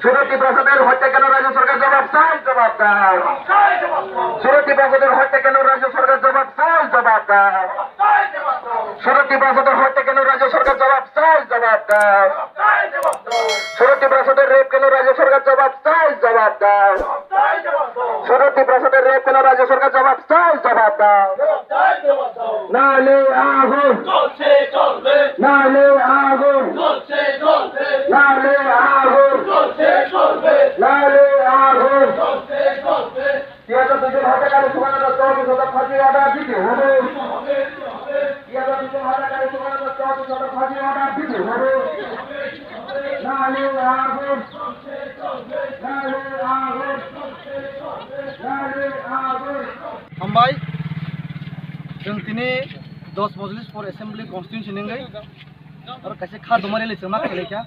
সুরতি প্রসাদের হত্যা কেন রাজ্য সরকার জবাব চাই, জবাব দাও। সুরতি প্রসাদের হত্যা কেন রাজ্য সরকার জবাব চাই, জবাব দাও। সুরতি প্রসাদের হত্যা কেন রাজ্য সরকার জবাব চাই, জবাব দাও। সুরতি প্রসাদের রেপ কেন রাজ্য সরকার জবাব চাই, জবাব দাও। সুরতি প্রসাদের রেপ কেন রাজ্য সরকার জবাব চাই, জবাব দাও। নালে আগুন, নালে আগুন, নালে আগুন, নালে আগুন। 72 জন হত্যাকারী সুবর্ণদা 24 ফাঁসি অর্ডার দিতে হবে। 72 জন হত্যাকারী সুবর্ণদা 24 ফাঁসি অর্ডার দিতে হবে। নালে আগুন, নালে আগুন, नाले आगुन। हामबाय जों दिनै 10 मजलिस फर एसेम्बली कन्स्टिट्युन्सि निंगै आरो खायसे खा दमारि लेसे मा खेलेखा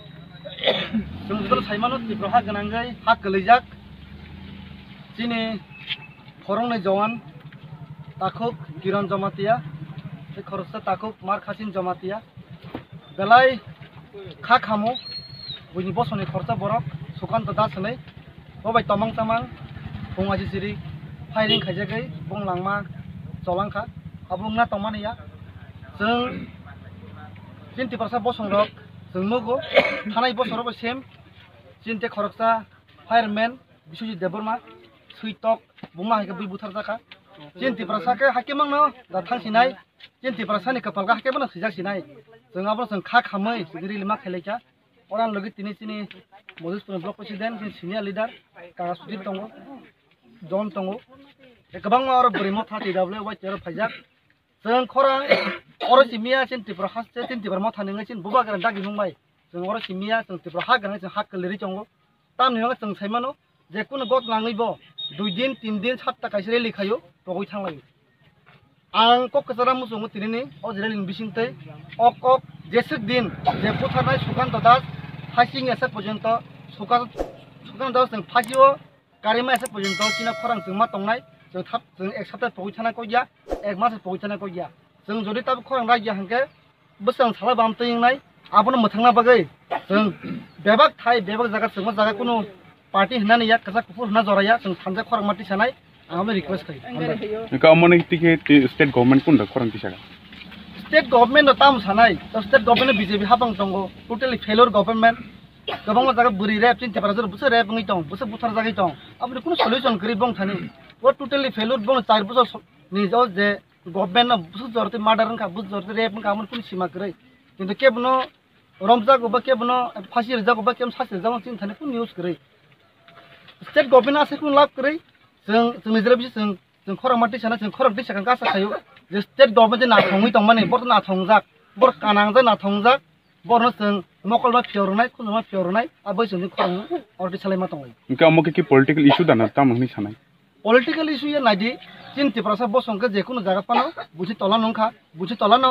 जों जुदल साइमानो तिब्रहा गनांगै हा गोलैजाक दिनै खरंनै जवान ताखुक किरण जमातिया बे खरसा ताखुक मार खासिन जमातिया बेलाय खा खामो बुनि बसनि खरसा बरक Sukanta दासनै बबाय तमां तमां bungaji siri firing khaijagai bonglangma cholangkha abungna tongmaniya जों 20% bosongrok जों nugo thanai bosorok sem jinte khoroksa fireman bisujit deborma suitok bungma haike bui buthar jaka 20% ke hakemangno da thangsinai 20% ni kapalga hakemano khijaksinai जों abro जों kha khamai sigiri lima khelaika oran logi tini tini mojispuर block president senior leader kagasudin tongo John Tongo, गोबां आरो ब्रेमो 30W white आरो फाइजाक जों खरां अरो सिमिया सिन तिब्र हासते सिन तिब्र म थानङै सिन बुबा गरान दागि बुंबाय जों अरो सिमिया जों तिब्र हा गरान जों हाक लिरि चंगो ताम निङा जों साइमानो जे कुनो गत नाङैबो 2 दिन 3 दिन 7 ता काइसरे लिखायो बगै थांलायो आं ककसारा मुसुङो तिरिनि अ जिरालिन बिसिंतै अक जेसक दिन जे पुथारनाय सुकान्त दास फासिं एसे पर्यन्त सुकान्त दास जों फासियो कारिमा एसे पर्यन्त चिना खरां जों मा तंनाय जों थाब जों एक सप्ताह पहुंचाना कोइया एक मास पहुंचाना कोइया जों जदि ताब खरां रायया हांके बोसां साला बामतैनाय आबनो मथांना बागै जों बेबाक थाय बेबाक जागा जों जागा कुनो पार्टी हनानै या कसा कुफुर हना जराया जों थानजा खरां माटी सानाय आंबो रिक्वेस्ट खायो का अमने तिके स्टेट गवर्नमेंट कुन खरां तिसागा स्टेट गवर्नमेंट ताम सानाय स्टेट गवर्नमेंट बीजेपी हाबां दंगो टोटली फेलियर गवर्नमेंट गोबां जागा बुरि रेप चिन तेपारा जर बुसो रेप नङै दं बुसो बुथार जागै दं आबो कुनो सल्युशन गरि बं थानि वो टोटली फेलियर बं 4 बोसोर नि जो जे गवर्नमेंट न बुसो जरते मार्डर का बुस जरते रेप का आमन कुनो सीमा गरै किन्तु केबनो रमजा गोबा केबनो फासि रजा गोबा केम सासे जाव चिन थानि कुनो न्यूज गरै स्टेट गवर्नमेंट आसे कुनो लाभ गरै जों निजरा बिस जों खरां माटी साना जों खरां दिसा गासा खायो जे स्टेट गवर्नमेंट ना थङै दं माने बर ना थंजाक बर कानां जा ना थंजाक बरनो जों मकलमा फियरनाय खुनुमा फियरनाय आबै जोंनि खरां अरदि सालायमा दं इनका अमके की पॉलिटिकल इशू दाना तामनि सानाय पॉलिटिकल इशू या नायदि चिन्ति प्रसा बसंके जेकुनो जागा पानो बुझि तला नंखा बुझि तला न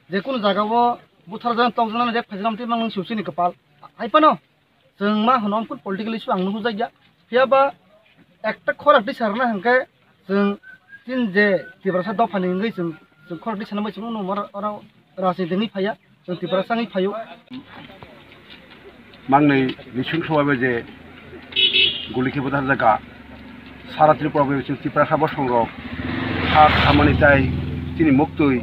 जेकुनो जागावो बुथार जान तंजना जे फजरामति मांग सिउसिनि कपाल आइपानो जों मा होनो कुन पॉलिटिकल इशू आंनो हुजाया फियाबा एकटा खरांति सारना हंके जों तिन जे तिब्रासा दफानि ngै जों खरांति सानबाय जों नमर राजनीतिनि फाया जों तिब्रासानि फायो मांनै निसुं सवाबे जे गुलिके बुथार जागा सारा त्रिपुरा जों तिब्रासा बसंरक हा खामानि जाय तिनि मुक्तै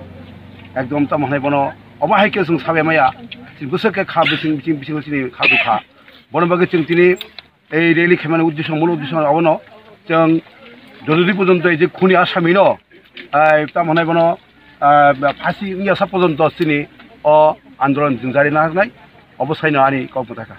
एकदम तामहाय बनो अबाहायके जों साबे माया बोसोरके खा बिसिं तिनि खादुखा बन बागे जों तिनि এই রেলি খেমানো উদ্দেশ্য মূল উদ্দেশ্য অবন जों যতদিন পর্যন্ত এই যে খুনি আসামি ন তামহানায় বন ফাঁসি নিয়ে আসা পর্যন্ত তিনি আন্দোলন जों জারি না হয় অবস্থায় আনি কম থাকা